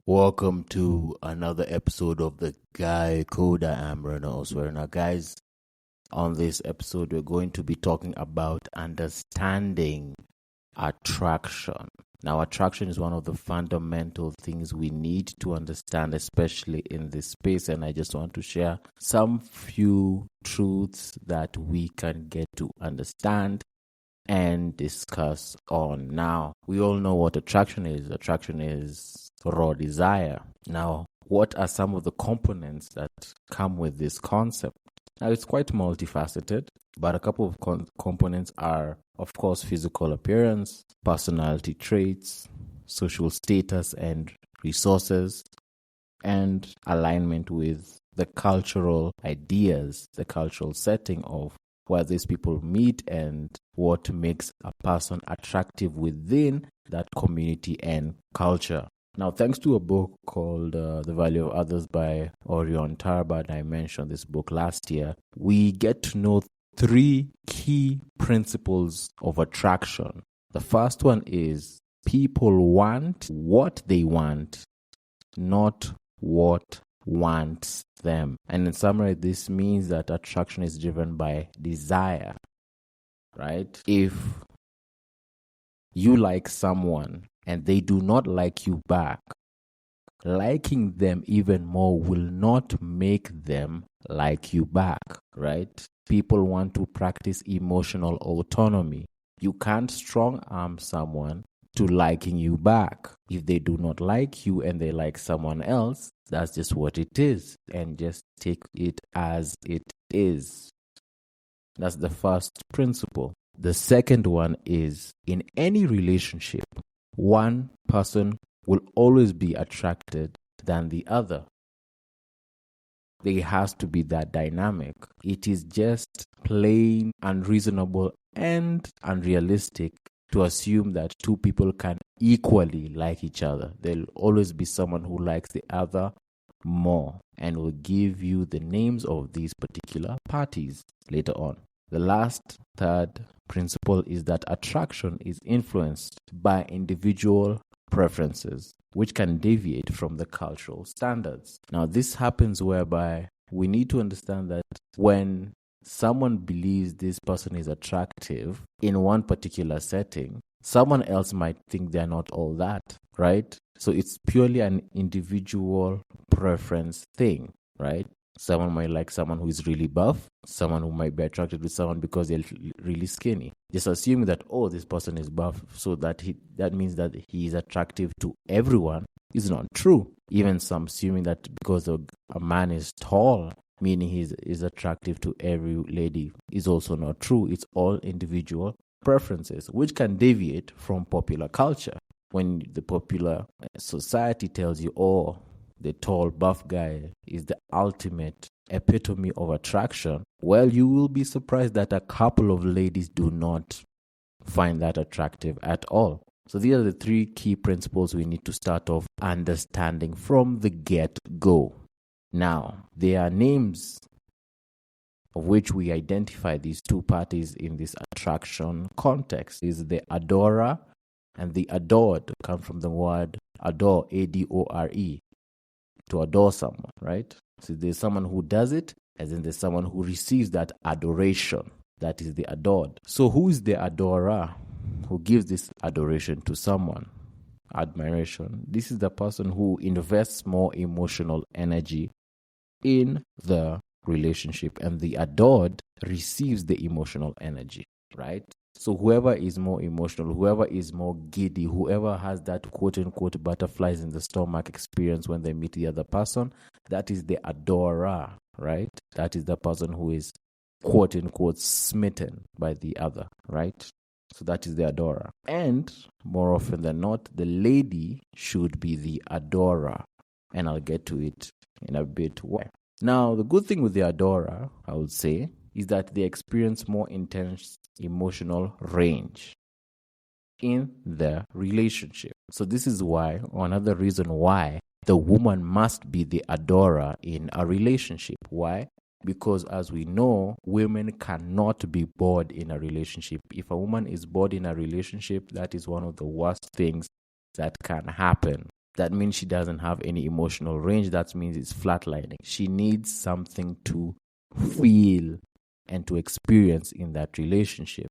Welcome to another episode of the Guy Code. I am Reynolds. Now, guys, on this episode, we're going to be talking about understanding attraction. Now, attraction is one of the fundamental things we need to understand, especially in this space. And I just want to share some few truths that we can get to understand and discuss on. Now, we all know what attraction is. Attraction is raw desire. Now, what are some of the components that come with this concept? Now, it's quite multifaceted, but a couple of components are, of course, physical appearance, personality traits, social status and resources, and alignment with the cultural ideas, the cultural setting of where these people meet and what makes a person attractive within that community and culture. Now, thanks to a book called The Value of Others by Orion Tarbard, I mentioned this book last year, we get to know three key principles of attraction. The first one is people want what they want, not what wants them. And in summary, this means that attraction is driven by desire, right? If you like someone and they do not like you back, liking them even more will not make them like you back, right? People want to practice emotional autonomy. You can't strong arm someone to liking you back. If they do not like you and they like someone else, that's just what it is, and just take it as it is. That's the first principle. The second one is, in any relationship, one person will always be attracted than the other. There has to be that dynamic. It is just plain unreasonable and unrealistic to assume that two people can equally like each other. There'll always be someone who likes the other more, and will give you the names of these particular parties later on. The last, third principle is that attraction is influenced by individual preferences, which can deviate from the cultural standards. Now, this happens whereby we need to understand that when someone believes this person is attractive in one particular setting, someone else might think they're not all that, right? So it's purely an individual preference thing, right? Someone might like someone who is really buff, someone who might be attracted to someone because they're really skinny. Just assuming that, oh, this person is buff, so that means that he is attractive to everyone is not true. Even some assuming that because a man is tall, meaning he is attractive to every lady, is also not true. It's all individual preferences, which can deviate from popular culture. When the popular society tells you, oh, the tall, buff guy is the ultimate epitome of attraction, well, you will be surprised that a couple of ladies do not find that attractive at all. So these are the three key principles we need to start off understanding from the get-go. Now, there are names of which we identify these two parties in this attraction context. Is the adorer and the adored. Come from the word adore, A-D-O-R-E, to adore someone, right? So there's someone who does it, and then there's someone who receives that adoration. That is the adored. So who is the adorer who gives this adoration to someone? Admiration. This is the person who invests more emotional energy in the relationship, and the adored receives the emotional energy, right? So whoever is more emotional, whoever is more giddy, whoever has that quote-unquote butterflies in the stomach experience when they meet the other person, that is the adorer, right? That is the person who is quote-unquote smitten by the other, right? So that is the adorer. And more often than not, the lady should be the adorer. And I'll get to it in a bit. Why? Now, the good thing with the adorer, I would say, is that they experience more intense emotional range in the relationship. So this is why, or another reason why, the woman must be the adorer in a relationship. Why? Because as we know, women cannot be bored in a relationship. If a woman is bored in a relationship, that is one of the worst things that can happen. That means she doesn't have any emotional range. That means it's flatlining. She needs something to feel and to experience in that relationship.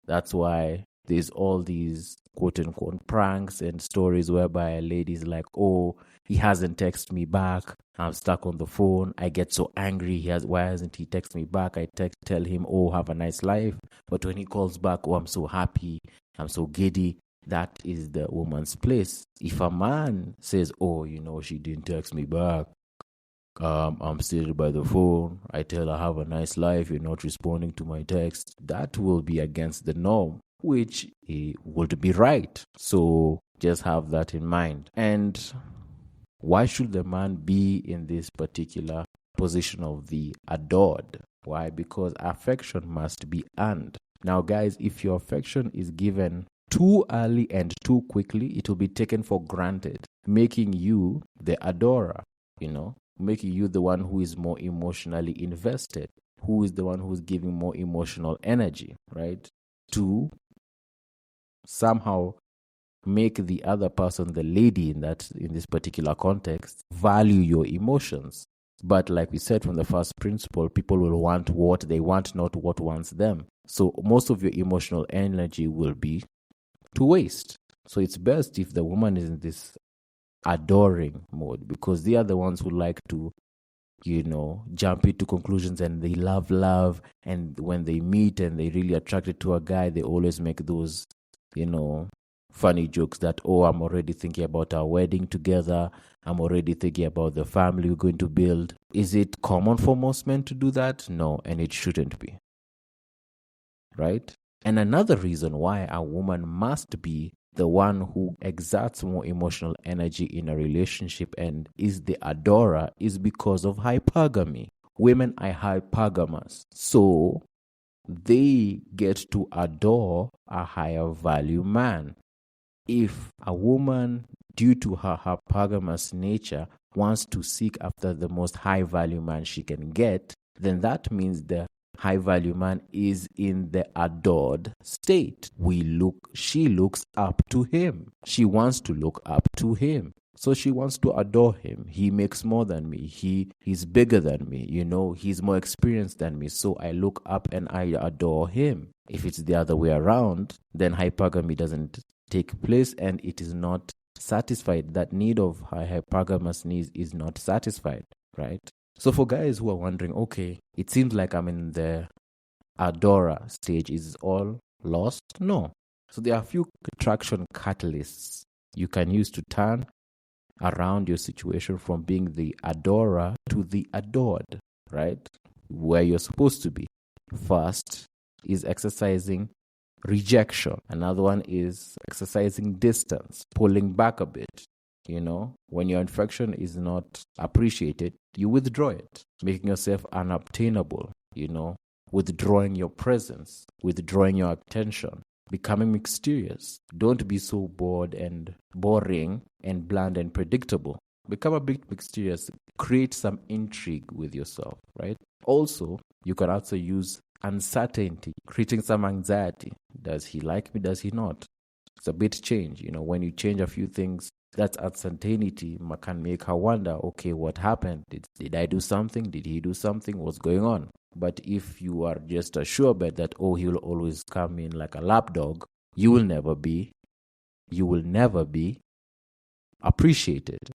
That's why there's all these quote unquote pranks and stories whereby a lady's like, oh, he hasn't texted me back. I'm stuck on the phone. I get so angry. Why hasn't he texted me back? I tell him, oh, have a nice life. But when he calls back, oh, I'm so happy. I'm so giddy. That is the woman's place. If a man says, oh, she didn't text me back, I'm still by the phone, I tell her, have a nice life, you're not responding to my text, that will be against the norm, which would be right. So just have that in mind. And why should the man be in this particular position of the adored? Why? Because affection must be earned. Now, guys, if your affection is given too early and too quickly, it will be taken for granted, making you the adorer, making you the one who is more emotionally invested, who is the one who's giving more emotional energy, right? To somehow make the other person, the lady in this particular context, value your emotions. But like we said from the first principle, people will want what they want, not what wants them. So most of your emotional energy will be to waste. So it's best if the woman is in this adoring mode, because they are the ones who like to jump into conclusions, and they love, and when they meet and they really attracted to a guy, they always make those funny jokes that, oh, I'm already thinking about our wedding together, I'm already thinking about the family we're going to build. Is it common for most men to do that? No, and it shouldn't be, right? And another reason why a woman must be the one who exerts more emotional energy in a relationship and is the adorer is because of hypergamy. Women are hypergamous, so they get to adore a higher value man. If a woman, due to her hypergamous nature, wants to seek after the most high value man she can get, then that means the high value man is in the adored state. She looks up to him. She wants to look up to him. So she wants to adore him. He makes more than me. He's bigger than me. He's more experienced than me. So I look up and I adore him. If it's the other way around, then hypergamy doesn't take place and it is not satisfied. That need of hypergamous needs is not satisfied, right? So for guys who are wondering, okay, it seems like I'm in the adorer stage, is all lost? No. So there are a few attraction catalysts you can use to turn around your situation from being the adorer to the adored, right? Where you're supposed to be. First is exercising rejection. Another one is exercising distance, pulling back a bit. When your affection is not appreciated, you withdraw it, making yourself unobtainable, withdrawing your presence, withdrawing your attention, becoming mysterious. Don't be so bored and boring and bland and predictable. Become a bit mysterious. Create some intrigue with yourself, right? Also, you can also use uncertainty, creating some anxiety. Does he like me? Does he not? It's a bit change. When you change a few things, that uncertainty can make her wonder, okay, what happened? Did I do something? Did he do something? What's going on? But if you are just a sure bet that, oh, he will always come in like a lapdog, you will never be appreciated.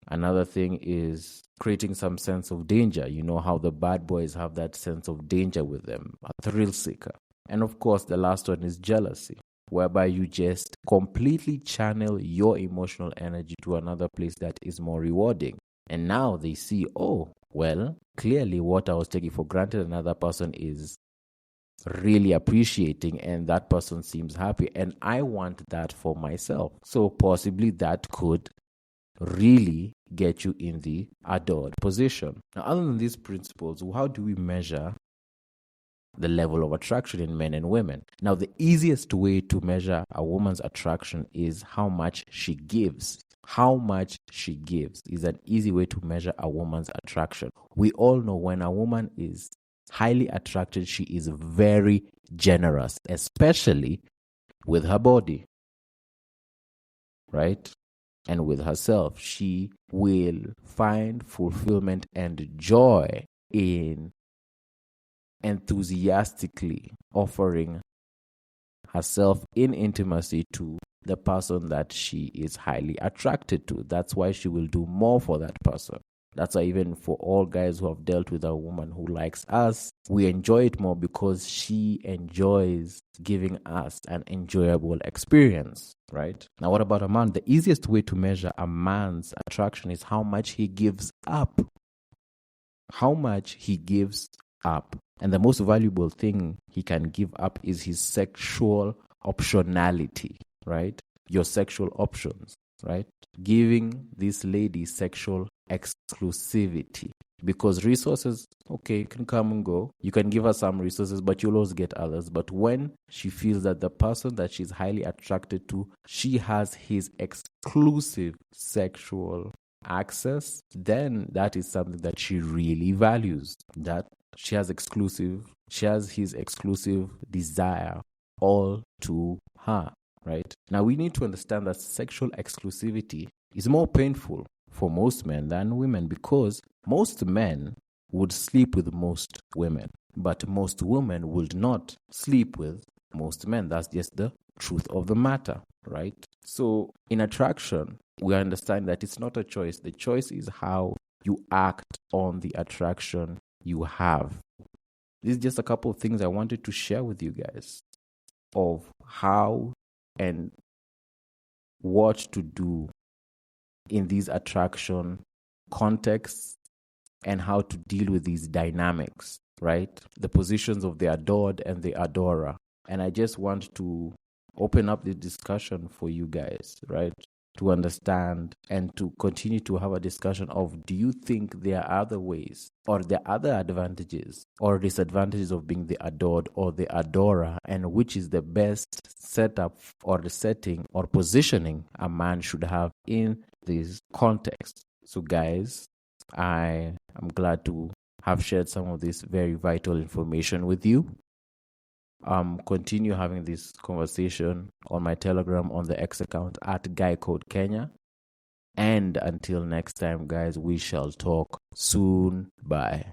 Another thing is creating some sense of danger. You know how the bad boys have that sense of danger with them, a thrill seeker. And of course, the last one is jealousy, whereby you just completely channel your emotional energy to another place that is more rewarding. And now they see, oh, well, clearly what I was taking for granted, another person is really appreciating, and that person seems happy, and I want that for myself. So possibly that could really get you in the adored position. Now, other than these principles, how do we measure the level of attraction in men and women? Now, the easiest way to measure a woman's attraction is how much she gives. How much she gives is an easy way to measure a woman's attraction. We all know when a woman is highly attracted, she is very generous, especially with her body, right? and with herself. She will find fulfillment and joy in enthusiastically offering herself in intimacy to the person that she is highly attracted to. That's why she will do more for that person. That's why even for all guys who have dealt with a woman who likes us, we enjoy it more because she enjoys giving us an enjoyable experience, right? Now, what about a man? The easiest way to measure a man's attraction is how much he gives up. How much he gives up. And the most valuable thing he can give up is his sexual optionality, right? Your sexual options, right? Giving this lady sexual exclusivity. Because resources, okay, can come and go. You can give her some resources, but you'll always get others. But when she feels that the person that she's highly attracted to, she has his exclusive sexual access, then that is something that she really values. That she has his exclusive desire all to her, right? Now we need to understand that sexual exclusivity is more painful for most men than women, because most men would sleep with most women, but most women would not sleep with most men. That's just the truth of the matter, right? So in attraction, we understand that it's not a choice. The choice is how you act on the attraction you have. This is just a couple of things I wanted to share with you guys of how and what to do in these attraction contexts and how to deal with these dynamics, right? The positions of the adored and the adorer. And I just want to open up the discussion for you guys, right? To understand and to continue to have a discussion of, do you think there are other ways or there are other advantages or disadvantages of being the adored or the adorer, and which is the best setup or the setting or positioning a man should have in this context? So guys, I am glad to have shared some of this very vital information with you. Continue having this conversation on my Telegram on the X account at Guy Code Kenya. And until next time, guys, we shall talk soon. Bye.